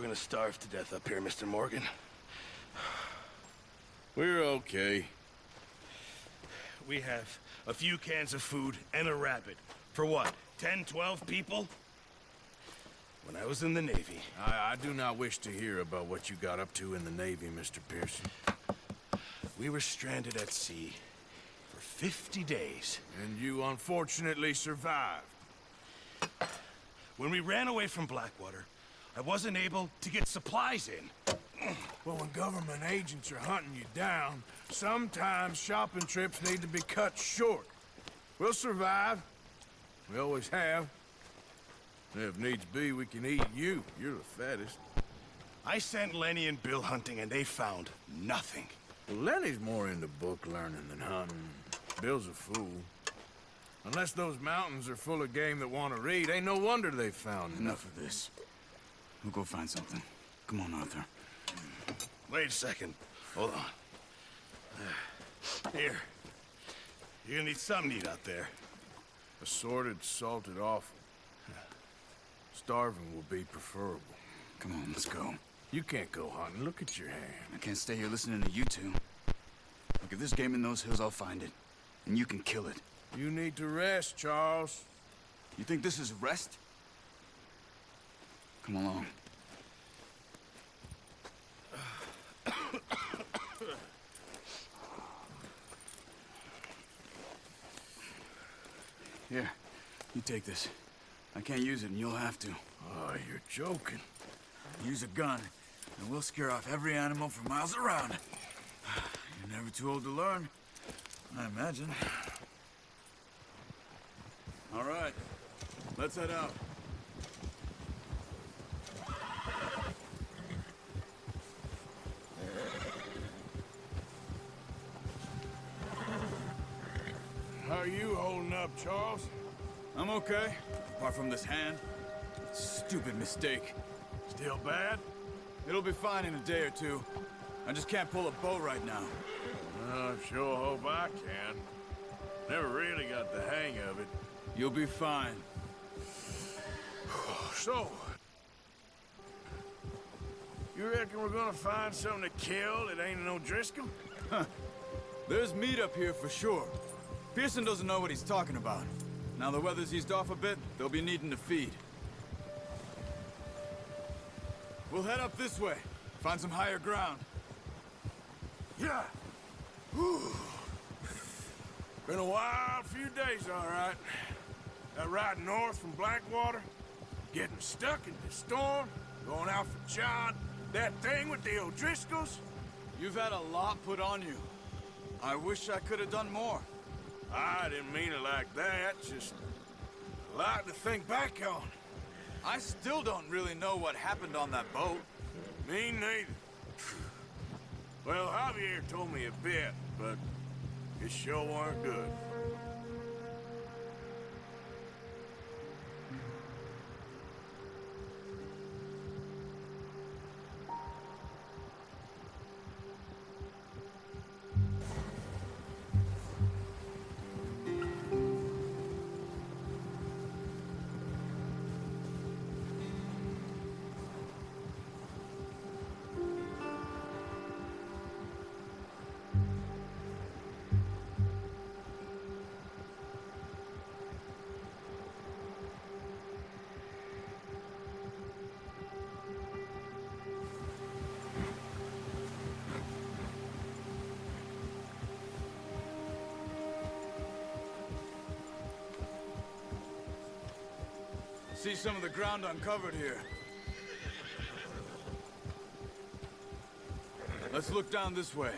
gonna starve to death up here, Mr. Morgan. We're okay. We have a few cans of food and a rabbit. For what, 10, 12 people? When I was in the Navy... I do not wish to hear about what you got up to in the Navy, Mr. Pearson. We were stranded at sea for 50 days. And you unfortunately survived. When we ran away from Blackwater, I wasn't able to get supplies in. Well, when government agents are hunting you down, sometimes shopping trips need to be cut short. We'll survive. We always have. If needs be, we can eat you. You're the fattest. I sent Lenny and Bill hunting, and they found nothing. Well, Lenny's more into book learning than hunting. Bill's a fool. Unless those mountains are full of game that want to read, ain't no wonder they found Enough of this. We'll go find something. Come on, Arthur. Wait a second. Hold on. Here. You're gonna need something to eat out there. Assorted, salted offal. Starving will be preferable. Come on, let's go. You can't go hunting. Look at your hand. I can't stay here listening to you two. Look, if there's game in those hills, I'll find it. And you can kill it. You need to rest, Charles. You think this is rest? Come along. Here, you take this. I can't use it, and you'll have to. Oh, you're joking. Use a gun, and we'll scare off every animal for miles around. You're never too old to learn, I imagine. All right, let's head out. How are you holding up, Charles? I'm okay, apart from this hand. Stupid mistake. Still bad? It'll be fine in a day or two. I just can't pull a bow right now. I sure hope I can. Never really got the hang of it. You'll be fine. So, you reckon we're gonna find something to kill that ain't an O'Driscoll? Huh. There's meat up here for sure. Pearson doesn't know what he's talking about. Now the weather's eased off a bit, they'll be needing to feed. We'll head up this way. Find some higher ground. Yeah. Whew. Been a wild few days, all right. That ride north from Blackwater, getting stuck in the storm, going out for John, that thing with the O'Driscolls. You've had a lot put on you. I wish I could have done more. I didn't mean it like that, just a lot to think back on. I still don't really know what happened on that boat. Me neither. Well, Javier told me a bit, but it sure weren't good. See some of the ground uncovered here. Let's look down this way.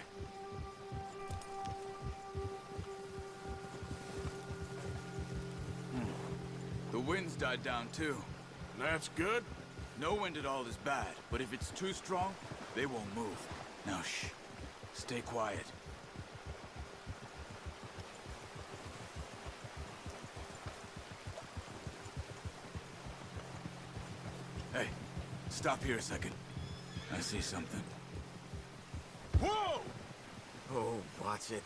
The wind's died down too. That's good. No wind at all is bad, but if it's too strong, they won't move. Now shh. Stay quiet. Hey, stop here a second. I see something. Whoa! Oh, watch it.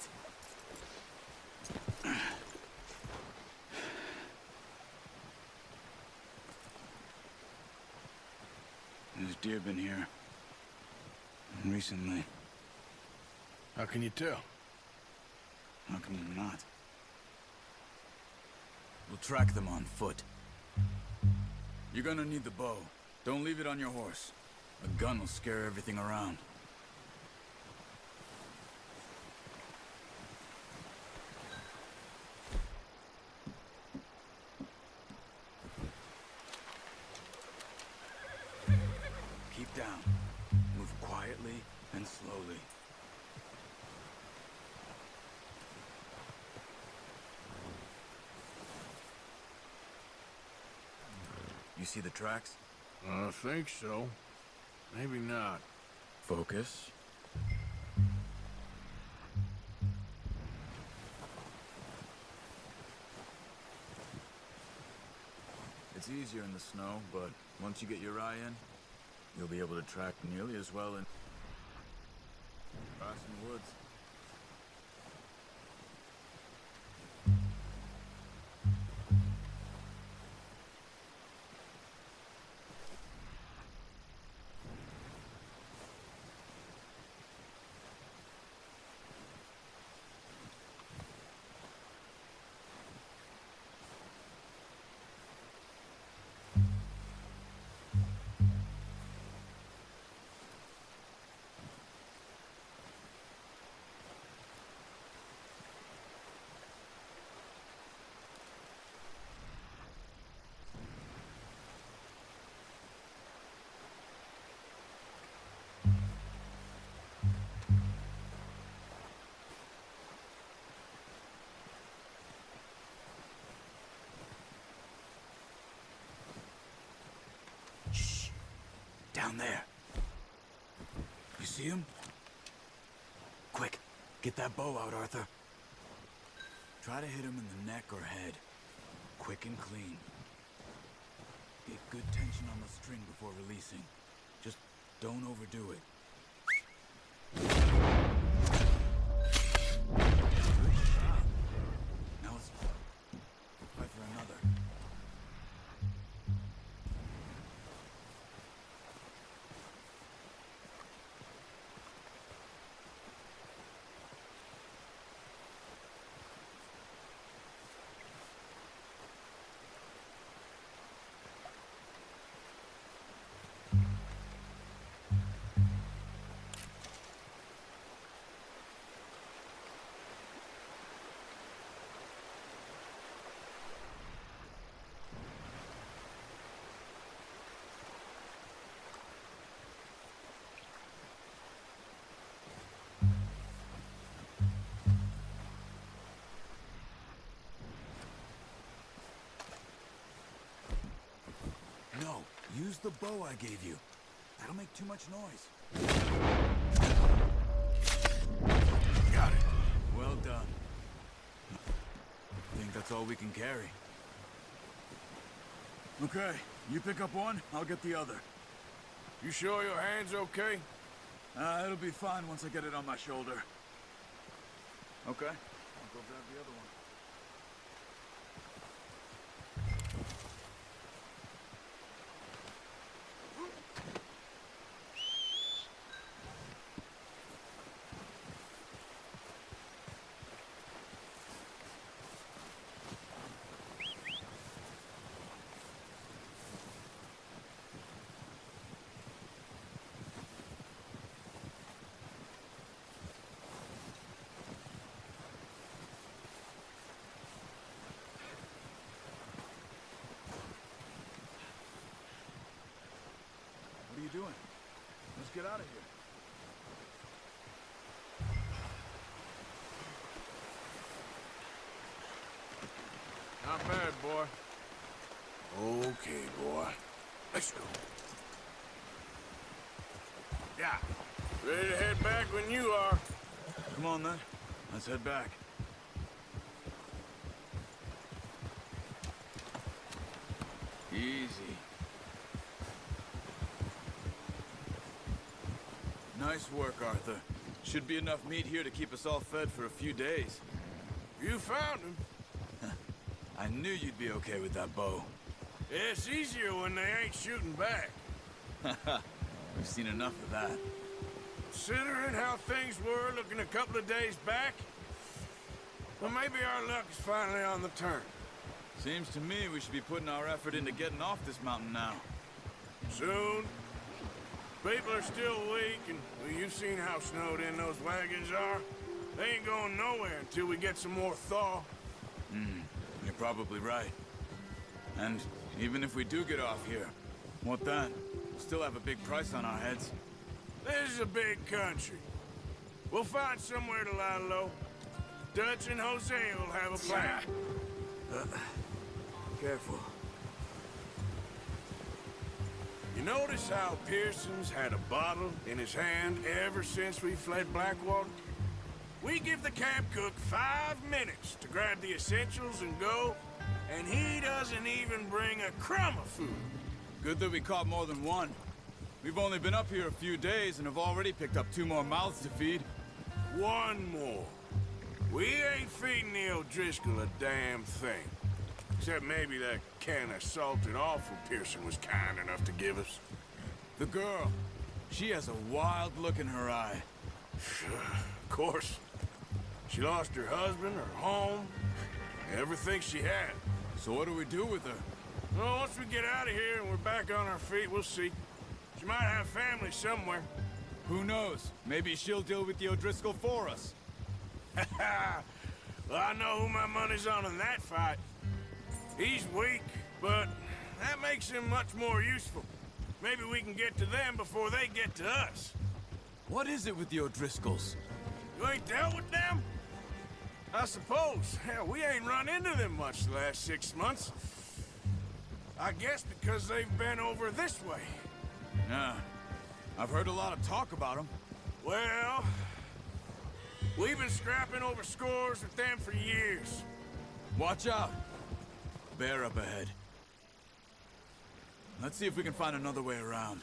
There's There's deer been here. And recently. How can you tell? How can you not? We'll track them on foot. You're gonna need the bow. Don't leave it on your horse. A gun will scare everything around. Keep down. Move quietly and slowly. You see the tracks? I think so. Maybe not. Focus. It's easier in the snow, but once you get your eye in, you'll be able to track nearly as well in grass and woods. Shh! Down there. You see him? Quick, get that bow out, Arthur. Try to hit him in the neck or head. Quick and clean. Get good tension on the string before releasing. Just don't overdo it. Good shot. Now let's fight for another. No, use the bow I gave you. That'll make too much noise. Got it. Well done. I think that's all we can carry. Okay, you pick up one, I'll get the other. You sure your hand's okay? It'll be fine once I get it on my shoulder. Okay, I'll go grab the other one. What are you doing? Let's get out of here. Not bad, boy. Okay, boy. Let's go. Yeah. Ready to head back when you are. Come on, then. Let's head back. Easy. Nice work, Arthur. Should be enough meat here to keep us all fed for a few days. You found him. I knew you'd be okay with that bow. It's easier when they ain't shooting back. We've seen enough of that. Considering how things were looking a couple of days back, well, maybe our luck is finally on the turn. Seems to me we should be putting our effort into getting off this mountain now. Soon. People are still weak, and well, you've seen how snowed in those wagons are. They ain't going nowhere until we get some more thaw. You're probably right. And even if we do get off here, what then? We'll still have a big price on our heads. This is a big country. We'll find somewhere to lie low. Dutch and Jose will have a plan. Careful. You notice how Pearson's had a bottle in his hand ever since we fled Blackwater? We give the camp cook 5 minutes to grab the essentials and go, and he doesn't even bring a crumb of food. Good that we caught more than one. We've only been up here a few days and have already picked up 2 more mouths to feed. 1 more. We ain't feeding the O'Driscoll a damn thing. Except maybe that can of salted offal Pearson was kind enough to give us. The girl, she has a wild look in her eye. Of course. She lost her husband, her home, everything she had. So what do we do with her? Well, once we get out of here and we're back on our feet, we'll see. She might have family somewhere. Who knows? Maybe she'll deal with the O'Driscoll for us. Well, I know who my money's on in that fight. He's weak, but that makes him much more useful. Maybe we can get to them before they get to us. What is it with the O'Driscolls? You ain't dealt with them? I suppose. Hell, we ain't run into them much the last 6 months. I guess because they've been over this way. Nah. I've heard a lot of talk about them. Well, we've been scrapping over scores with them for years. Watch out. Bear up ahead. Let's see if we can find another way around.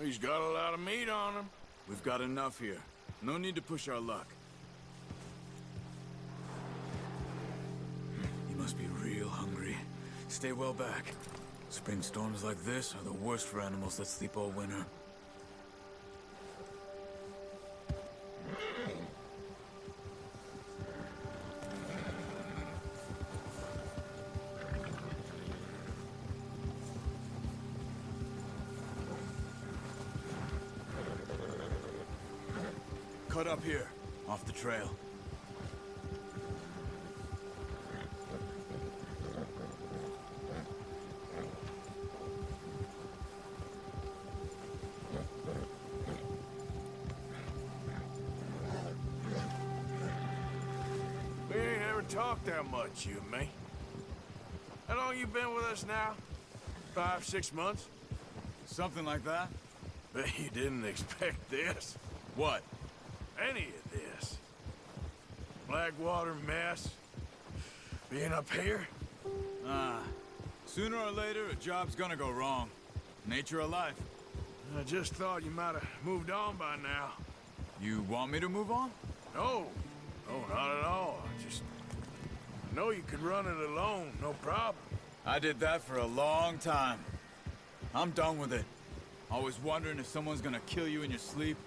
He's got a lot of meat on him. We've got enough here. No need to push our luck. You must be real hungry. Stay well back. Spring storms like this are the worst for animals that sleep all winter. Cut up here, off the trail. We ain't ever talked that much, you and me. How long you been with us now? 5, 6 months? Something like that? Bet you didn't expect this. What? Any of this. Blackwater mess. Being up here? Sooner or later, a job's gonna go wrong. Nature of life. I just thought you might have moved on by now. You want me to move on? No. No, not at all. I know you could run it alone, no problem. I did that for a long time. I'm done with it. Always wondering if someone's gonna kill you in your sleep.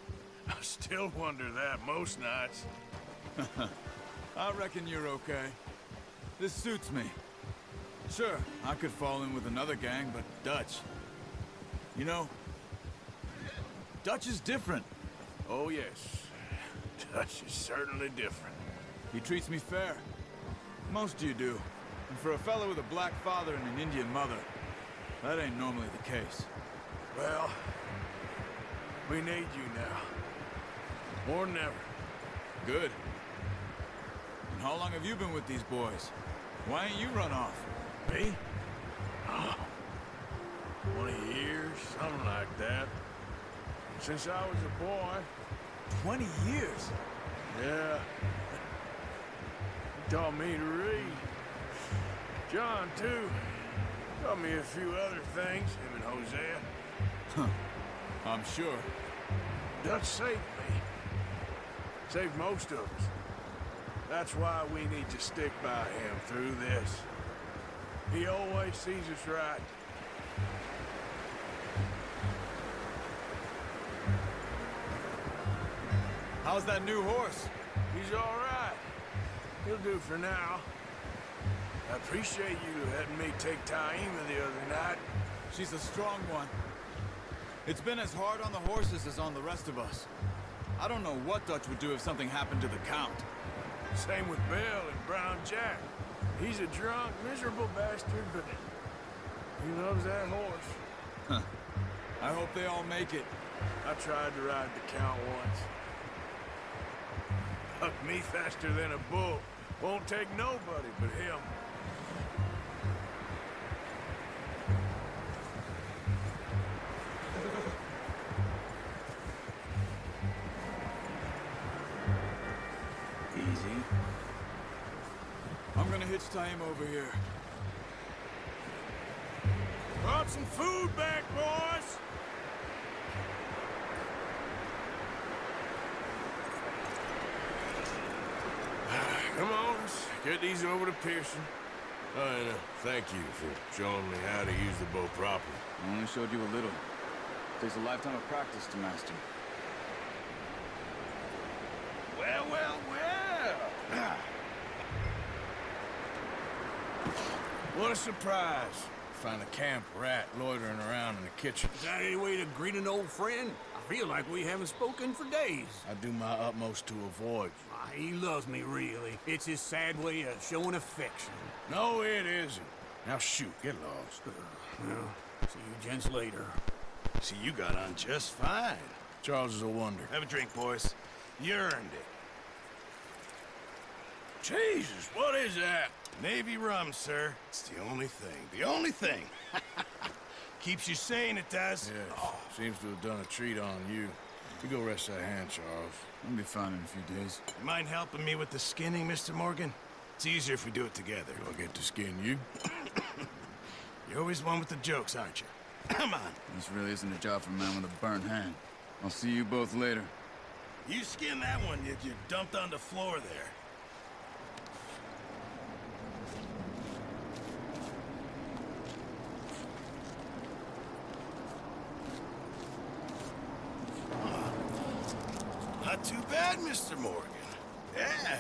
I still wonder that most nights. I reckon you're okay. This suits me. Sure, I could fall in with another gang, but Dutch... You know, Dutch is different. Oh, yes. Dutch is certainly different. He treats me fair. Most of you do. And for a fellow with a black father and an Indian mother, that ain't normally the case. Well, we need you now. More than ever. Good. And how long have you been with these boys? Why ain't you run off? Me? Oh, 20 years, something like that. Since I was a boy. 20 years? Yeah. He taught me to read. John, too. Taught me a few other things, him and Hosea. I'm sure. Dutch saved me. Saved most of us. That's why we need to stick by him through this. He always sees us right. How's that new horse? He's all right. He'll do for now. I appreciate you letting me take Taima the other night. She's a strong one. It's been as hard on the horses as on the rest of us. I don't know what Dutch would do if something happened to the Count. Same with Bill and Brown Jack. He's a drunk, miserable bastard, but he loves that horse. Huh. I hope they all make it. I tried to ride the Count once. Bucked me faster than a bull. Won't take nobody but him. Easy. I'm gonna hitch Taima over here. Brought some food back, boys! Come on, let's get these over to Pearson. Oh, and thank you for showing me how to use the bow properly. I only showed you a little. Takes a lifetime of practice to master. Well, well, well! What a surprise. Find a camp rat loitering around in the kitchen. Is that any way to greet an old friend? I feel like we haven't spoken for days. I do my utmost to avoid you. He loves me, really. It's his sad way of showing affection. No, it isn't. Now shoot, get lost. Well, see you gents later. See, you got on just fine. Charles is a wonder. Have a drink, boys. You earned it. Jesus, what is that? Navy rum, sir. It's the only thing. The only thing. Keeps you sane, it does. Yes, seems to have done a treat on you. You go rest that hand, Charles. I'll be fine in a few days. You mind helping me with the skinning, Mr. Morgan? It's easier if we do it together. Do I get to skin you? You're always one with the jokes, aren't you? Come on. This really isn't a job for a man with a burnt hand. I'll see you both later. You skin that one you dumped on the floor there. Not too bad, Mr. Morgan. Yeah.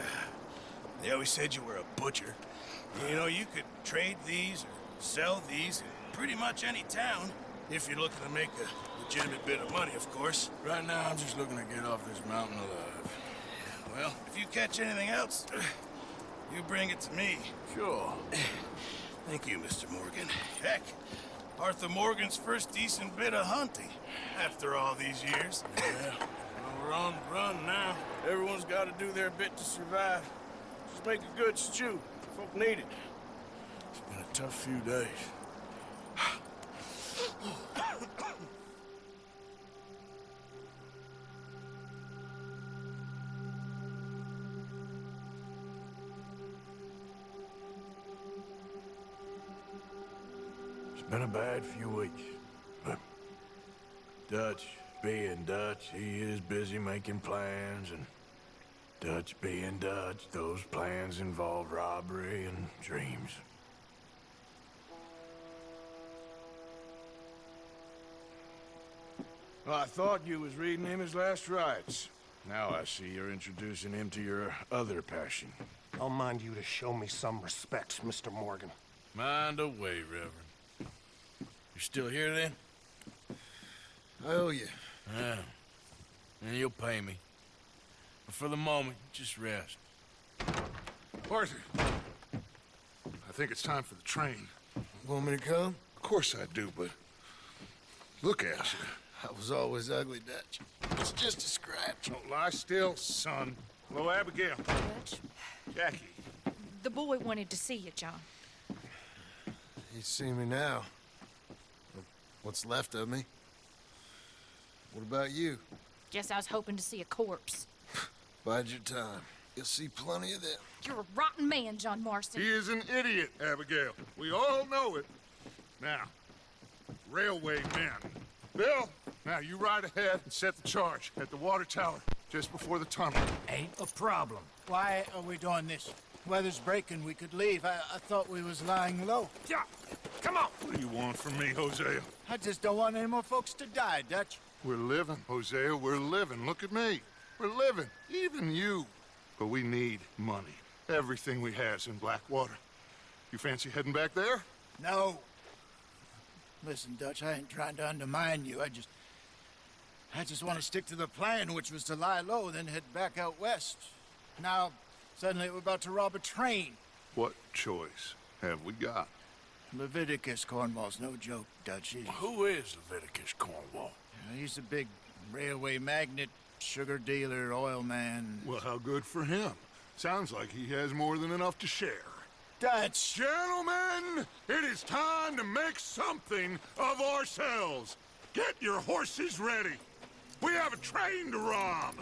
They always said you were a butcher. You know, you could trade these or sell these in pretty much any town, if you're looking to make a legitimate bit of money, of course. Right now, I'm just looking to get off this mountain alive. Well, if you catch anything else, you bring it to me. Sure. Thank you, Mr. Morgan. Heck, Arthur Morgan's first decent bit of hunting, after all these years. Yeah. Well, we're on the run now. Everyone's got to do their bit to survive. Just make a good stew. Folk need it. It's been a tough few days. It's been a bad few weeks. But Dutch being Dutch, he is busy making plans, and Dutch being Dutch, those plans involve robbery and dreams. Well, I thought you was reading him his last rites. Now I see you're introducing him to your other passion. I'll mind you to show me some respect, Mr. Morgan. Mind away, Reverend. You still here, then? I owe you. Yeah. And you'll pay me. But for the moment, just rest. Arthur, I think it's time for the train. Want me to come? Of course I do, but look at you. I was always ugly, Dutch. It's just a scratch. Don't lie still, son. Hello, Abigail. Dutch, Jackie. the boy wanted to see you, John. He's seen me now. What's left of me. What about you? Guess I was hoping to see a corpse. Bide your time. You'll see plenty of them. You're a rotten man, John Marston. He is an idiot, Abigail. We all know it. Now, railway men. Bill, now you ride ahead and set the charge at the water tower just before the tunnel. Ain't a problem. Why are we doing this? Weather's breaking. We could leave. I thought we was lying low. Yeah, come on. What do you want from me, Hosea? I just don't want any more folks to die, Dutch. We're living, Hosea. We're living. Look at me. We're living, even you. But we need money. Everything we has in Blackwater. You fancy heading back there? No. Listen, Dutch, I ain't trying to undermine you. I just want to stick to the plan, which was to lie low, then head back out west. Now, suddenly we're about to rob a train. What choice have we got? Leviticus Cornwall's no joke, Dutch. Who is Leviticus Cornwall? He's a big railway magnate, sugar dealer, oil man. Well, how good for him. Sounds like he has more than enough to share. Dutch! Gentlemen, it is time to make something of ourselves. Get your horses ready. We have a train to rob.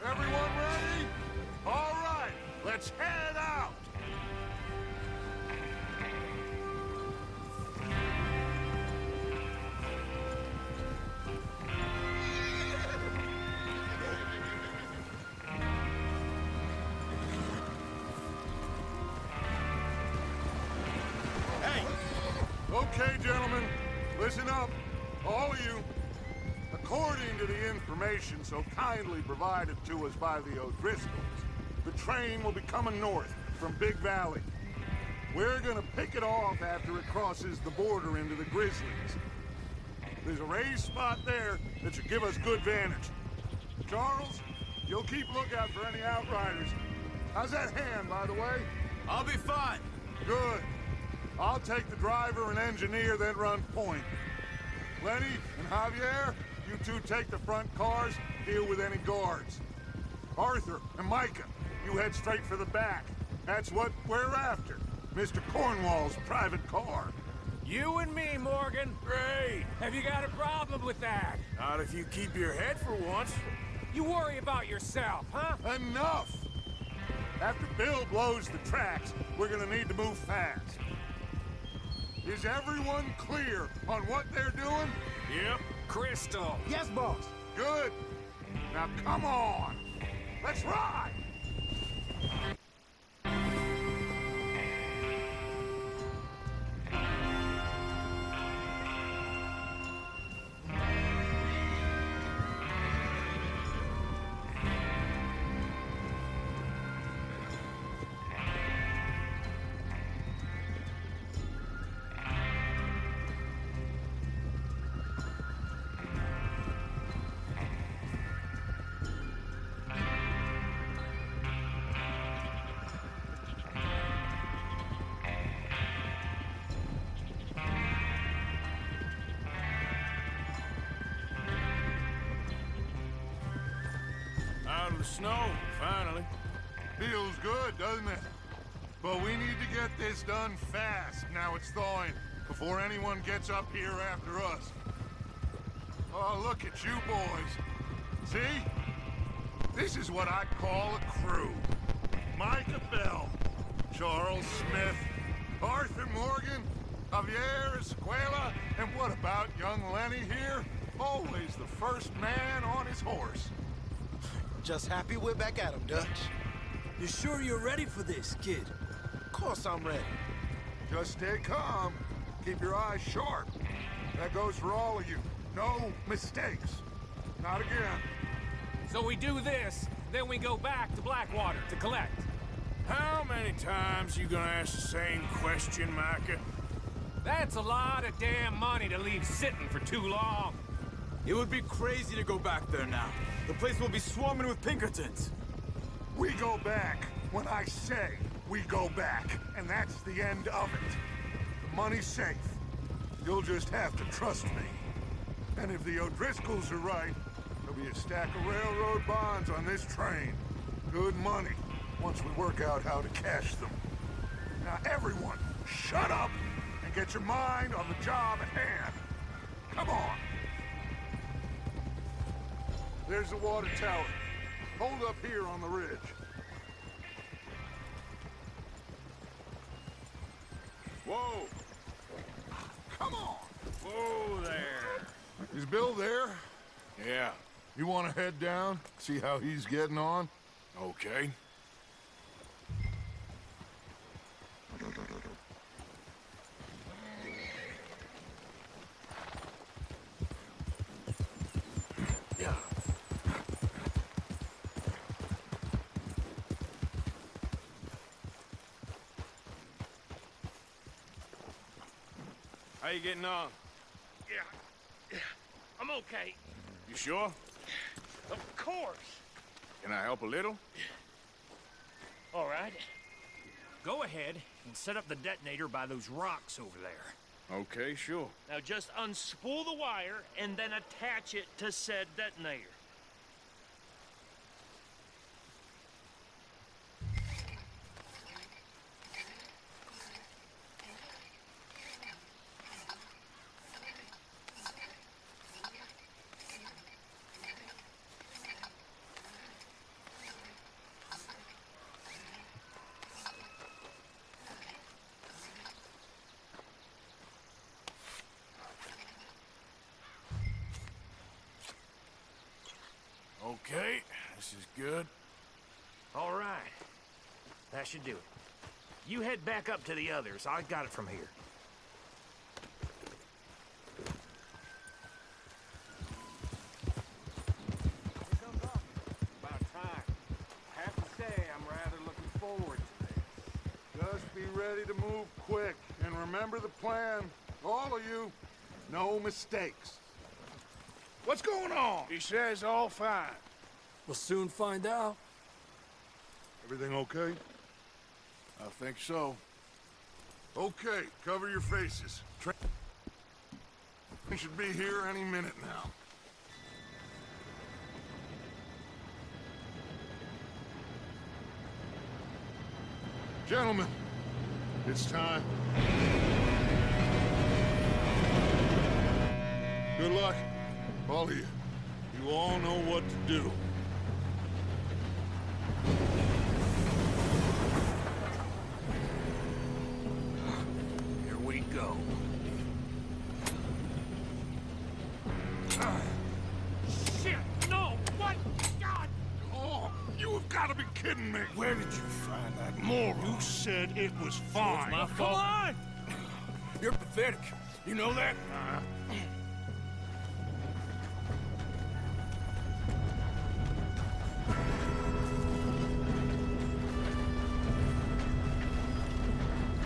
Everyone ready? All right, let's head out. Okay, gentlemen, listen up, all of you. According to the information so kindly provided to us by the O'Driscolls, the train will be coming north from Big Valley. We're gonna pick it off after it crosses the border into the Grizzlies. There's a raised spot there that should give us good vantage. Charles, you'll keep lookout for any outriders. How's that hand, by the way? I'll be fine. Good. I'll take the driver and engineer, then run point. Lenny and Javier, you two take the front cars, deal with any guards. Arthur and Micah, you head straight for the back. That's what we're after. Mr. Cornwall's private car. You and me, Morgan. Great. Have you got a problem with that? Not if you keep your head for once. You worry about yourself, huh? Enough! After Bill blows the tracks, we're gonna need to move fast. Is everyone clear on what they're doing? Yep. Crystal. Yes, boss. Good. Now come on. Let's ride! Out of the snow, finally. Feels good, doesn't it? But we need to get this done fast, now it's thawing, before anyone gets up here after us. Oh, look at you boys. See? This is what I call a crew. Micah Bell, Charles Smith, Arthur Morgan, Javier Escuela, and what about young Lenny here? Always the first man on his horse. Just happy we're back at him, Dutch. You sure you're ready for this, kid? Of course I'm ready. Just stay calm. Keep your eyes sharp. That goes for all of you. No mistakes. Not again. So we do this, then we go back to Blackwater to collect. How many times you gonna ask the same question, Micah? That's a lot of damn money to leave sitting for too long. It would be crazy to go back there now. The place will be swarming with Pinkertons. We go back when I say we go back, and that's the end of it. The money's safe. You'll just have to trust me. And if the O'Driscolls are right, there'll be a stack of railroad bonds on this train. Good money, once we work out how to cash them. Now everyone, shut up and get your mind on the job at hand. Come on. There's the water tower. Hold up here on the ridge. Whoa! Come on! Whoa there. Is Bill there? Yeah. You want to head down, see how he's getting on? Okay. How you getting on? Yeah, I'm okay. You sure? Of course. Can I help a little? All right. Go ahead and set up the detonator by those rocks over there. Okay, sure. Now just unspool the wire and then attach it to said detonator. Okay, this is good. All right. That should do it. You head back up to the others. I got it from here. About time. I have to say, I'm rather looking forward to this. Just be ready to move quick, and remember the plan. All of you, no mistakes. What's going on? He says all fine. We'll soon find out. Everything okay? I think so. Okay, cover your faces. Train should be here any minute now. Gentlemen, it's time. Good luck, all of you. You all know what to do. Here we go. Shit! No! What? God! Oh, you have got to be kidding me. Where did you find that moron? You said it was fine. My Come fault. on! You're pathetic. You know that?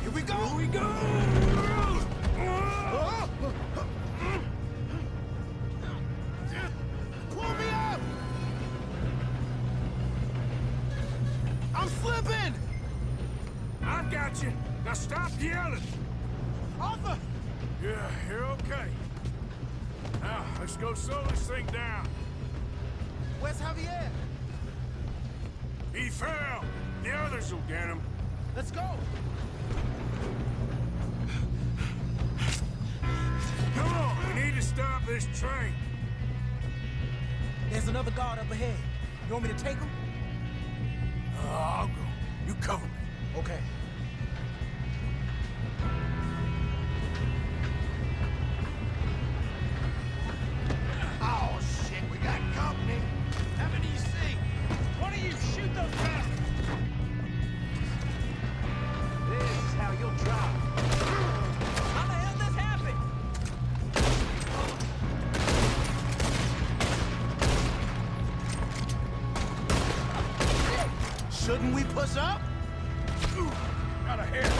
Here we go! Here we go! Pull me up! I'm slipping! I got you. Now stop yelling. Arthur! Yeah, you're okay. Now, let's go slow this thing down. Where's Javier? He fell. The others will get him. Let's go! Come on, we need to stop this train. There's another guard up ahead. You want me to take him? I'll go. You cover me. Okay. Oh, shit, we got company. How many do you see? One of you shoot those bastards! This is how you'll drive. How the hell this happened? Shouldn't we push up? Got a head.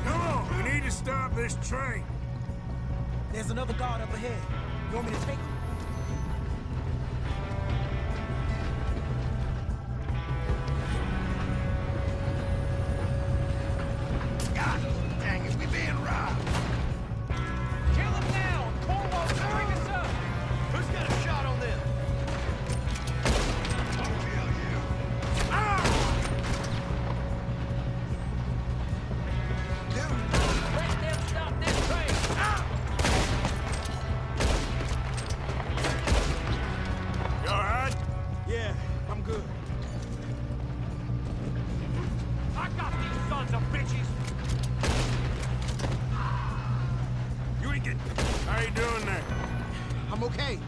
Come on, we need to stop this train. There's another guard up ahead. You want me to take him? God dang it, we being robbed. Kill him now! Cornwall, bring us up! Who's got a shot on them? Let them stop this train! okay?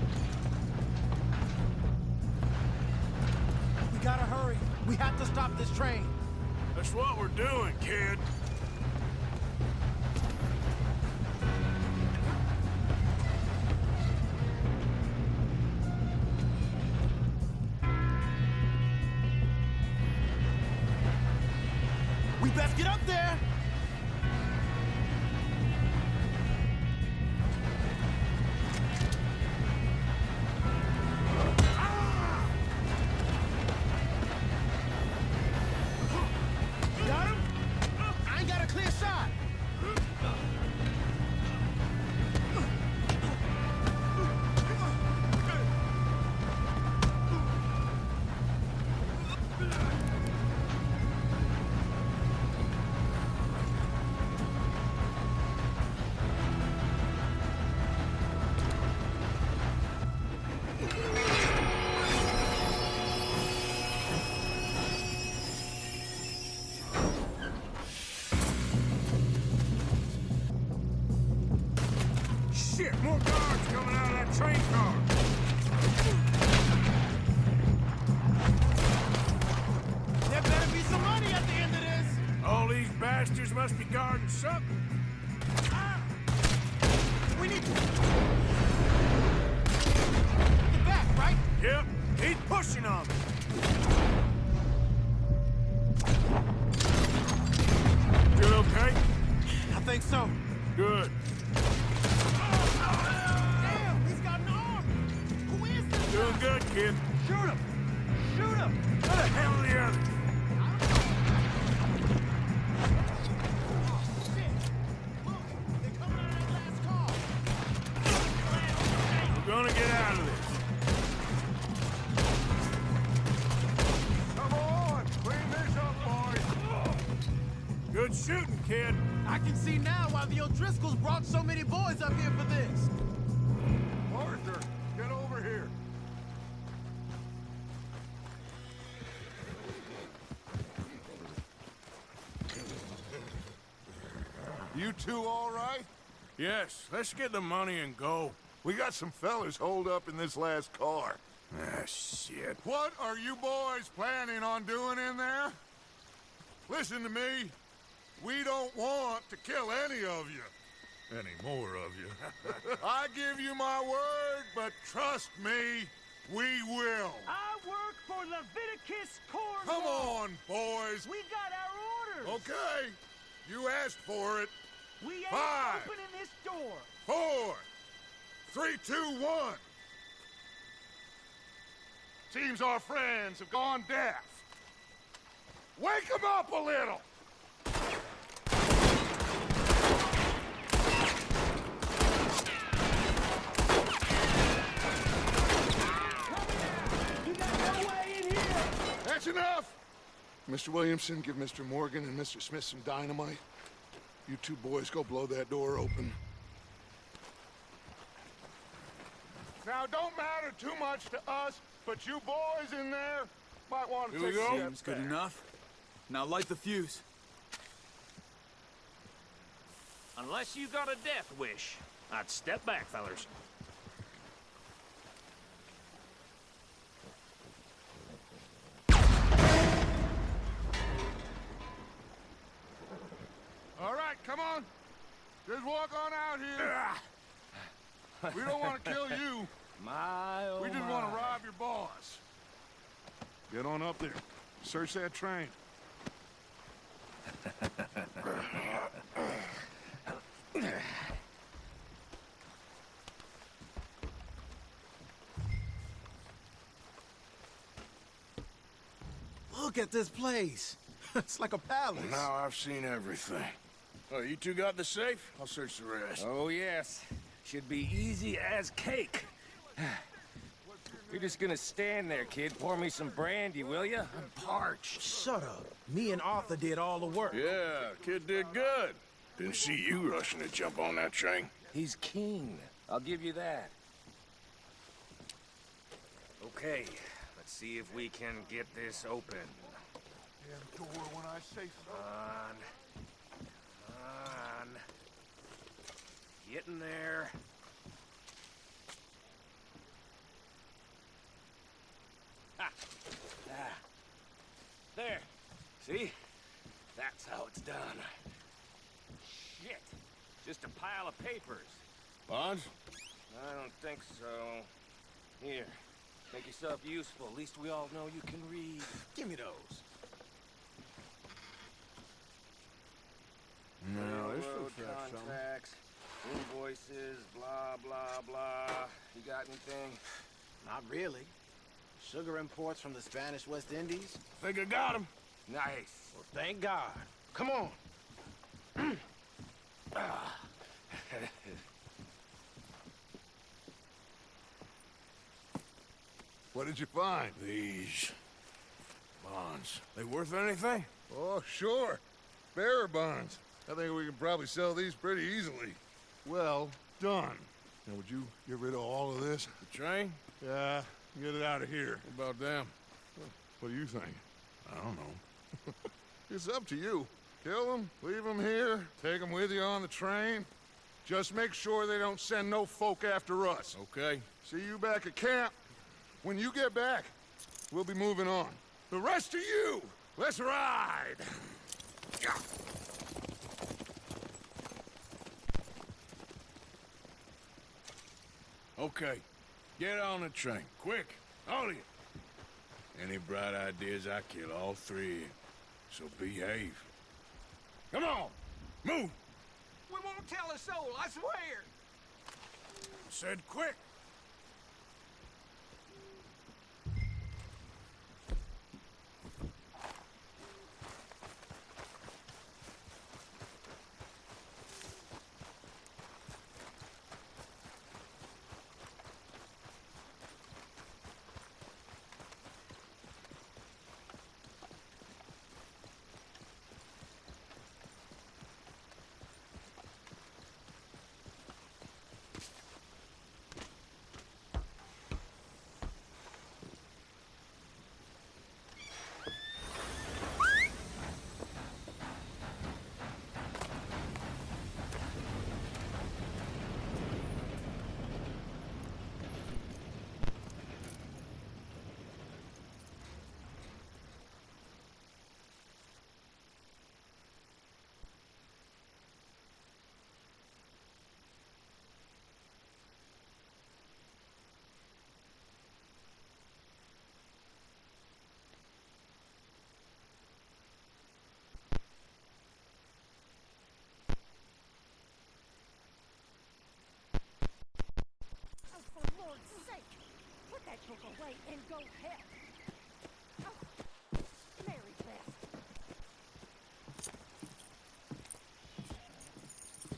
We gotta hurry. We have to stop this train. That's what we're doing, kid. We best get up there. Got him? I ain't got a clear shot. Shit, more guards coming out of that train car. There better be some money at the end of this. All these bastards must be guarding something. We need to get back, right? Yep, he's pushing on me. You okay? I think so. Good. Damn, he's got an arm. Who is this? Doing good, kid. Shoot him! Shoot him! Where the hell are the others? They're coming out of that last car. We're gonna get out of this. Come on, clean this up, boys. Good shooting, kid. I can see now why the O'Driscolls brought so many boys up here for this. Arthur, get over here. You two all right? Yes, let's get the money and go. We got some fellas holed up in this last car. Ah, shit. What are you boys planning on doing in there? Listen to me. We don't want to kill any of you. Any more of you. I give you my word, but trust me, we will. I work for Leviticus Corps. Come on, boys. We got our orders. Okay. You asked for it. We ain't 5, opening this door. 4, 3, 2, 1. Seems our friends have gone deaf. Wake them up a little. You got no way in here. That's enough! Mr. Williamson, give Mr. Morgan and Mr. Smith some dynamite. You two boys go blow that door open. Now, don't matter too much to us, but you boys in there might want to Here we take a go. step Seems good back. enough. Now light the fuse. Unless you got a death wish, I'd step back, fellers. All right, come on. Just walk on out here. We don't want to kill you. My, oh We just want to rob your boss. Get on up there. Search that train. Look at this place. It's like a palace. Now I've seen everything. Oh, you two got the safe? I'll search the rest. Oh, yes. Should be easy as cake. You're just gonna stand there, kid. Pour me some brandy, will ya? I'm parched. Shut up. Me and Arthur did all the work. Yeah, kid did good. Didn't see you rushing to jump on that train. He's keen. I'll give you that. Okay, let's see if we can get this open. Damn door when I say so. On. On. Get in there. There. See? That's how it's done. Shit. Just a pile of papers. Bonds? I don't think so. Here. Make yourself useful. At least we all know you can read. Give me those. Railroad this looks like something. contracts, invoices, blah, blah, blah. You got anything? Not really. Sugar imports from the Spanish West Indies? Think I got him? Nice. Well, thank God. Come on. What did you find? These bonds. They worth anything? Oh, sure. Bearer bonds. I think we can probably sell these pretty easily. Well done. Now, would you get rid of all of this? The train? Yeah, get it out of here. What about them? What do you think? I don't know. It's up to you. Kill them, leave them here, take them with you on the train. Just make sure they don't send no folk after us. Okay. See you back at camp. When you get back, we'll be moving on. The rest of you, let's ride! Okay. Get on the train. Quick. All of you. Any bright ideas, I kill all three of you. So behave. Come on! Move! We won't tell a soul, I swear! Said quick! Book away and go help. Oh, Mary Beth.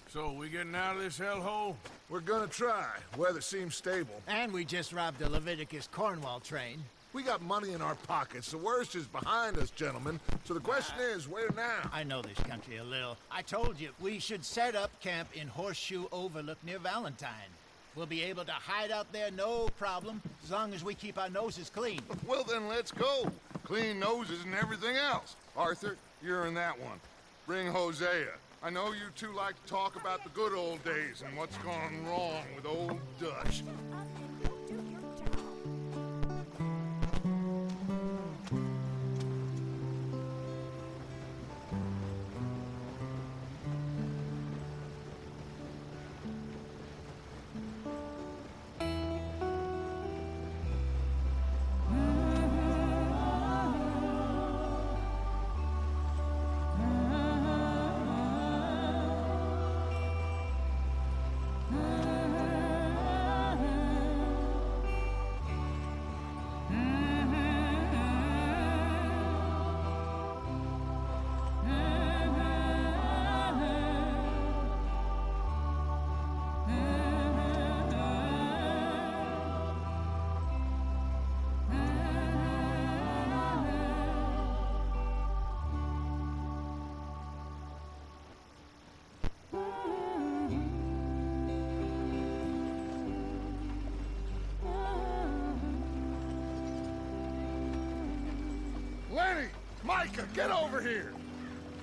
So, we getting out of this hellhole? We're gonna try. Weather seems stable. And we just robbed the Leviticus Cornwall train. We got money in our pockets. The worst is behind us, gentlemen. So the question is, where now? I know this country a little. I told you, we should set up camp in Horseshoe Overlook near Valentine. We'll be able to hide out there no problem, as long as we keep our noses clean. Well, then let's go. Clean noses and everything else. Arthur, you're in that one. Bring Hosea. I know you two like to talk about the good old days and what's gone wrong with old Dutch. Lenny! Micah, get over here!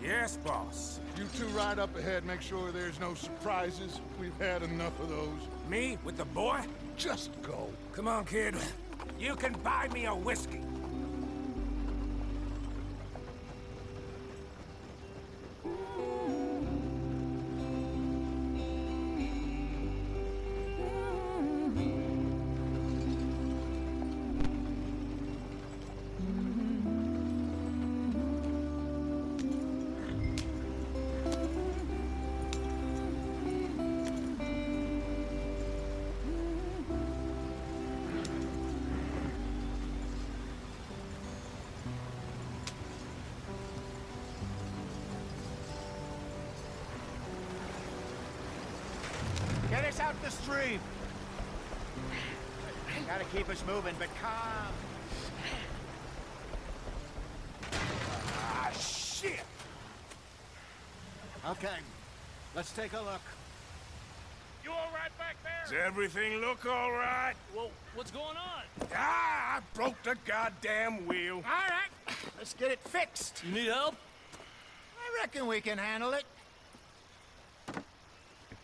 Yes, boss. You two ride up ahead, make sure there's no surprises. We've had enough of those. Me with the boy? Just go. Come on, kid. You can buy me a whiskey. the stream. Gotta keep us moving, but calm. Ah, shit! Okay, let's take a look. You all right back there? Does everything look all right? Well, what's going on? Ah, I broke the goddamn wheel. All right, let's get it fixed. You need help? I reckon we can handle it.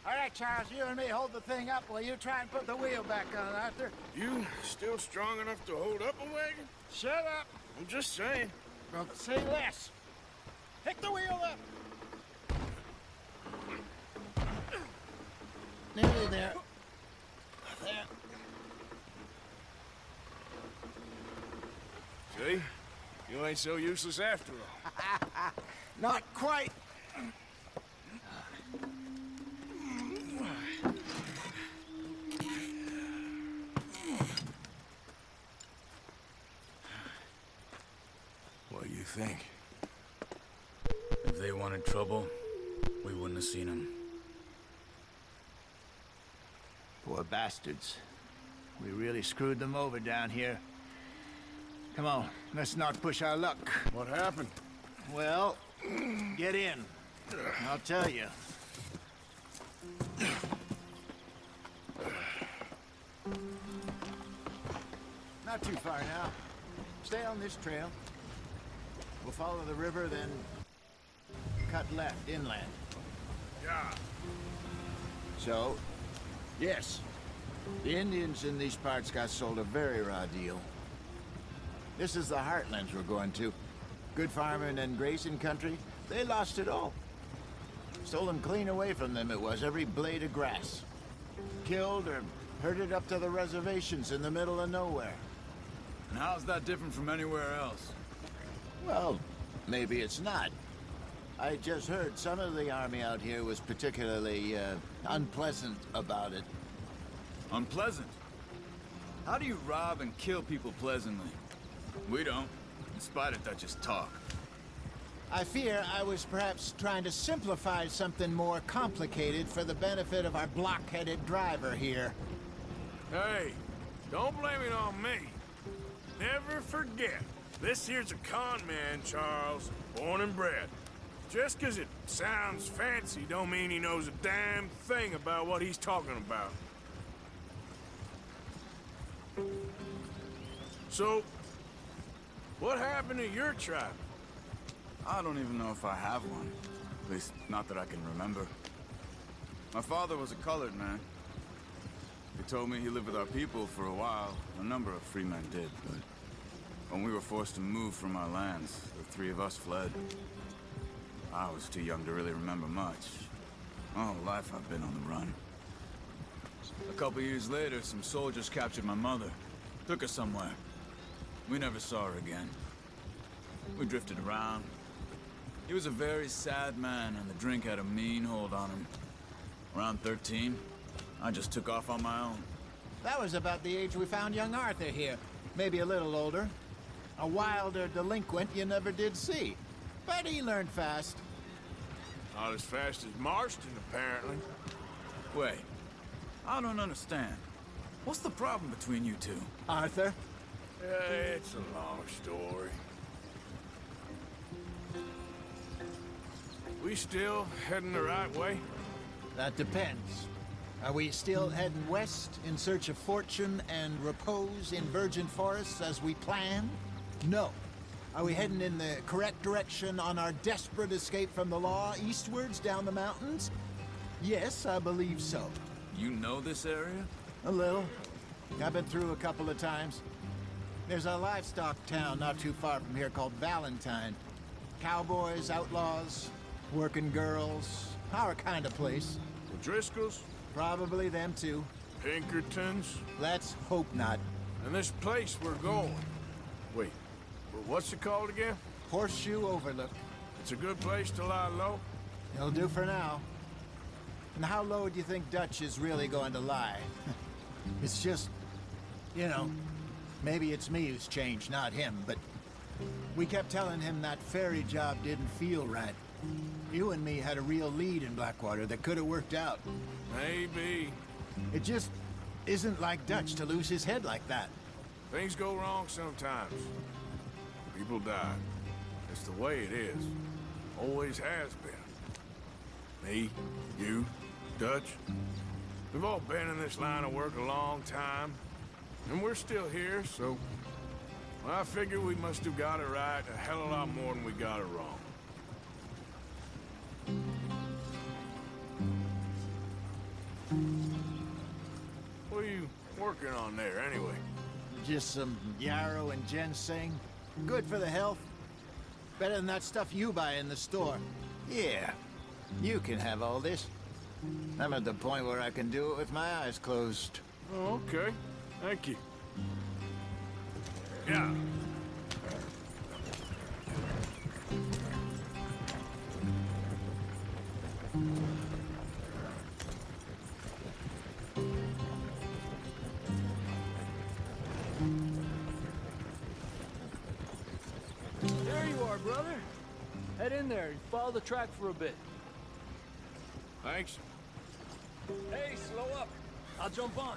All right, Charles, you and me hold the thing up while you try and put the wheel back on, Arthur. You still strong enough to hold up a wagon? Shut up. I'm just saying. Well, say less. Pick the wheel up. Nearly there. There. See? You ain't so useless after all. Not quite. What do you think? If they wanted trouble, we wouldn't have seen them. Poor bastards. We really screwed them over down here. Come on, let's not push our luck. What happened? Well, get in. I'll tell you. Not too far now. Stay on this trail. We'll follow the river, then cut left inland. Yeah. So, yes, the Indians in these parts got sold a very raw deal. This is the heartlands we're going to. Good farming and grazing country, they lost it all. Stolen clean away from them it was, every blade of grass. Killed or herded up to the reservations in the middle of nowhere. And how's that different from anywhere else? Well, maybe it's not. I just heard some of the army out here was particularly, unpleasant about it. Unpleasant? How do you rob and kill people pleasantly? We don't, in spite of Dutch's talk. I fear I was perhaps trying to simplify something more complicated for the benefit of our block-headed driver here. Hey, don't blame it on me. Never forget, this here's a con man, Charles, born and bred. Just 'cause it sounds fancy don't mean he knows a damn thing about what he's talking about. So, what happened to your tribe? I don't even know if I have one. At least, not that I can remember. My father was a colored man. He told me he lived with our people for a while. A number of free men did, but when we were forced to move from our lands, the three of us fled. I was too young to really remember much. My whole life I've been on the run. A couple years later, some soldiers captured my mother. Took her somewhere. We never saw her again. We drifted around. He was a very sad man, and the drink had a mean hold on him. Around 13, I just took off on my own. That was about the age we found young Arthur here. Maybe a little older. A wilder delinquent you never did see. But he learned fast. Not as fast as Marston, apparently. Wait, I don't understand. What's the problem between you two? Arthur? It's a long story. We still heading the right way? That depends. Are we still heading west in search of fortune and repose in virgin forests as we planned? No. Are we heading in the correct direction on our desperate escape from the law eastwards down the mountains? Yes, I believe so. You know this area? A little. I've been through a couple of times. There's a livestock town not too far from here called Valentine. Cowboys, outlaws, working girls, our kind of place. The Driscolls? Probably them too. Pinkertons? Let's hope not. And this place we're going. Wait, what's it called again? Horseshoe Overlook. It's a good place to lie low? It'll do for now. And how low do you think Dutch is really going to lie? It's just, you know, maybe it's me who's changed, not him, but we kept telling him that ferry job didn't feel right. You and me had a real lead in Blackwater that could have worked out. Maybe. It just isn't like Dutch to lose his head like that. Things go wrong sometimes. People die. It's the way it is. Always has been. Me, you, Dutch. We've all been in this line of work a long time. And we're still here, so... well, I figure we must have got it right a hell of a lot more than we got it wrong. What are you working on there, anyway? Just some yarrow and ginseng. Good for the health. Better than that stuff you buy in the store. Yeah, you can have all this. I'm at the point where I can do it with my eyes closed. Oh, okay. Thank you. Yeah. There you are, brother. Head in there and follow the track for a bit. Thanks. Hey, slow up. I'll jump on.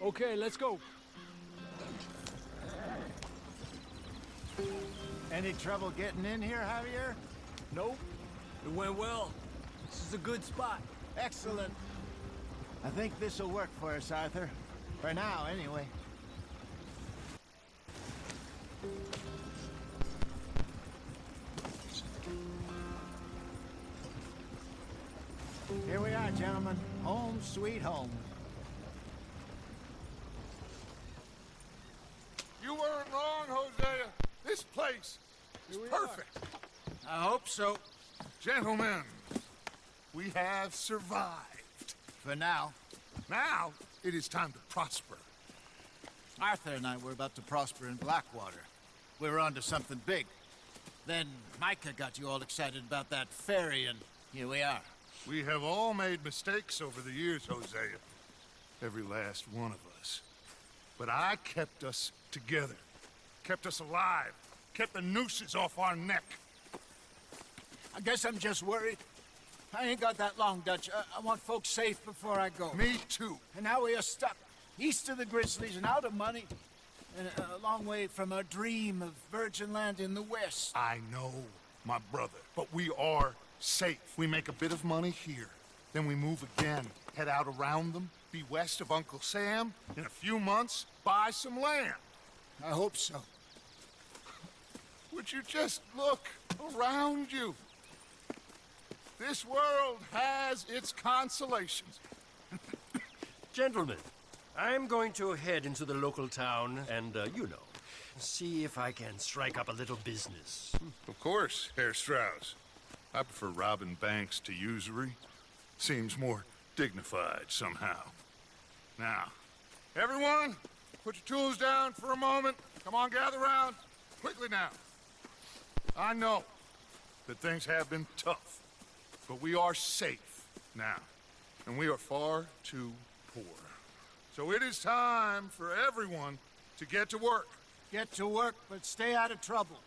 Okay, let's go. Any trouble getting in here, Javier? Nope. It went well. This is a good spot. Excellent. I think this'll work for us, Arthur. For now, anyway. Here we are, gentlemen. Home sweet home. You weren't wrong, Hosea. This place is perfect. I hope so. Gentlemen, we have survived. For now. Now, it is time to prosper. Arthur and I were about to prosper in Blackwater. We were onto something big. Then Micah got you all excited about that ferry, and here we are. We have all made mistakes over the years, Hosea. Every last one of us. But I kept us together. Kept us alive. Kept the nooses off our neck. I guess I'm just worried. I ain't got that long, Dutch. I want folks safe before I go. Me too. And now we are stuck. East of the Grizzlies and out of money. And a long way from a dream of virgin land in the west. I know, my brother. But we are safe. We make a bit of money here. Then we move again. Head out around them. Be west of Uncle Sam. In a few months, buy some land. I hope so. Would you just look around you? This world has its consolations. Gentlemen, I'm going to head into the local town and, see if I can strike up a little business. Of course, Herr Strauss. I prefer robbing banks to usury. Seems more dignified somehow. Now, everyone, put your tools down for a moment. Come on, gather round. Quickly now. I know that things have been tough, but we are safe now, and we are far too poor. So it is time for everyone to get to work. Get to work, but stay out of trouble.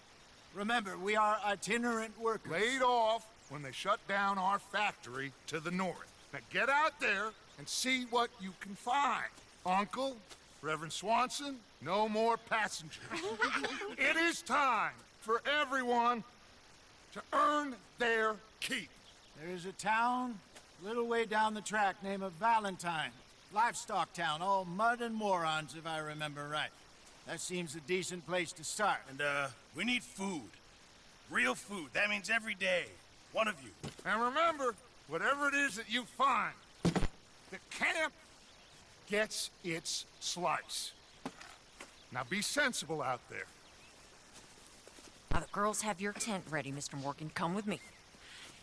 Remember, we are itinerant workers. Laid off when they shut down our factory to the north. Now get out there and see what you can find. Uncle, Reverend Swanson, no more passengers. It is time for everyone to earn their keep. There is a town a little way down the track named Valentine. Livestock town, all mud and morons, if I remember right. That seems a decent place to start. And, we need food. Real food. That means every day. One of you. And remember, whatever it is that you find, the camp gets its slice. Now be sensible out there. Now the girls have your tent ready, Mr. Morgan. Come with me.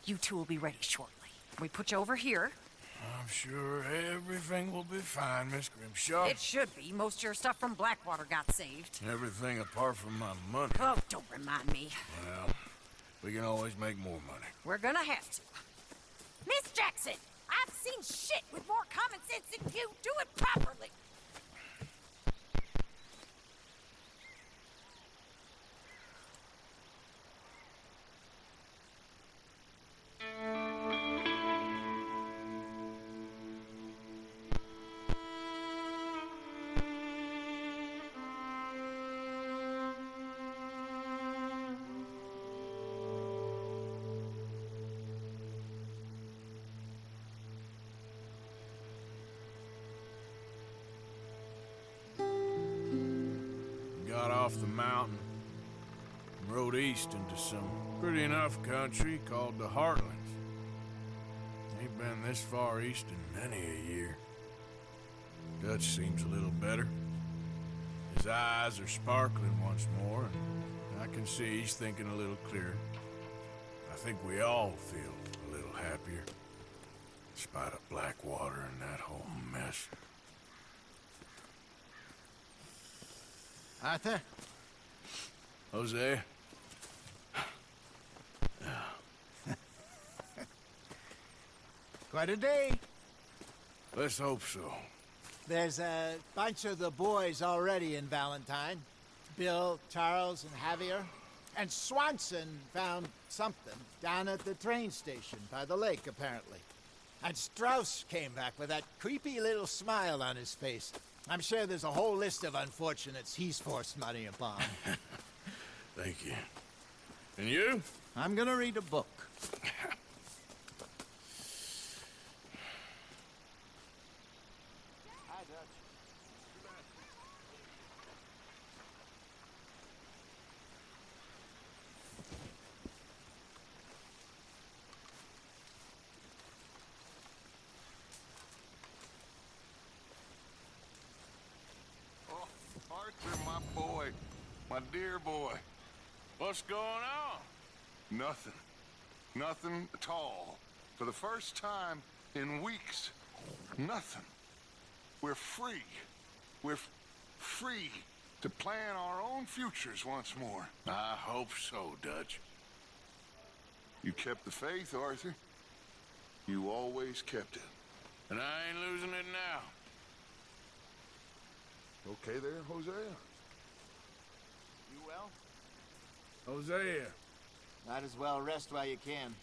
You two will be ready shortly. We put you over here. I'm sure everything will be fine, Miss Grimshaw. It should be. Most of your stuff from Blackwater got saved. Everything apart from my money. Oh, don't remind me. Well, we can always make more money. We're gonna have to. Miss Jackson, I've seen shit with more common sense than you. Do it properly. off the mountain and rode east into some pretty enough country called the Heartlands. Ain't been this far east in many a year. Dutch seems a little better. His eyes are sparkling once more, and I can see he's thinking a little clearer. I think we all feel a little happier, in spite of Blackwater and that whole mess. Arthur? Jose? Quite a day. Let's hope so. There's a bunch of the boys already in Valentine. Bill, Charles, and Javier. And Swanson found something down at the train station by the lake, apparently. And Strauss came back with that creepy little smile on his face. I'm sure there's a whole list of unfortunates he's forced money upon. Thank you. And you? I'm gonna read a book. Arthur, my boy. My dear boy. What's going on? Nothing. Nothing at all. For the first time in weeks. Nothing. We're free. We're free to plan our own futures once more. I hope so, Dutch. You kept the faith, Arthur. You always kept it. And I ain't losing it now. Okay there, Hosea? You well? Hosea. Might as well rest while you can.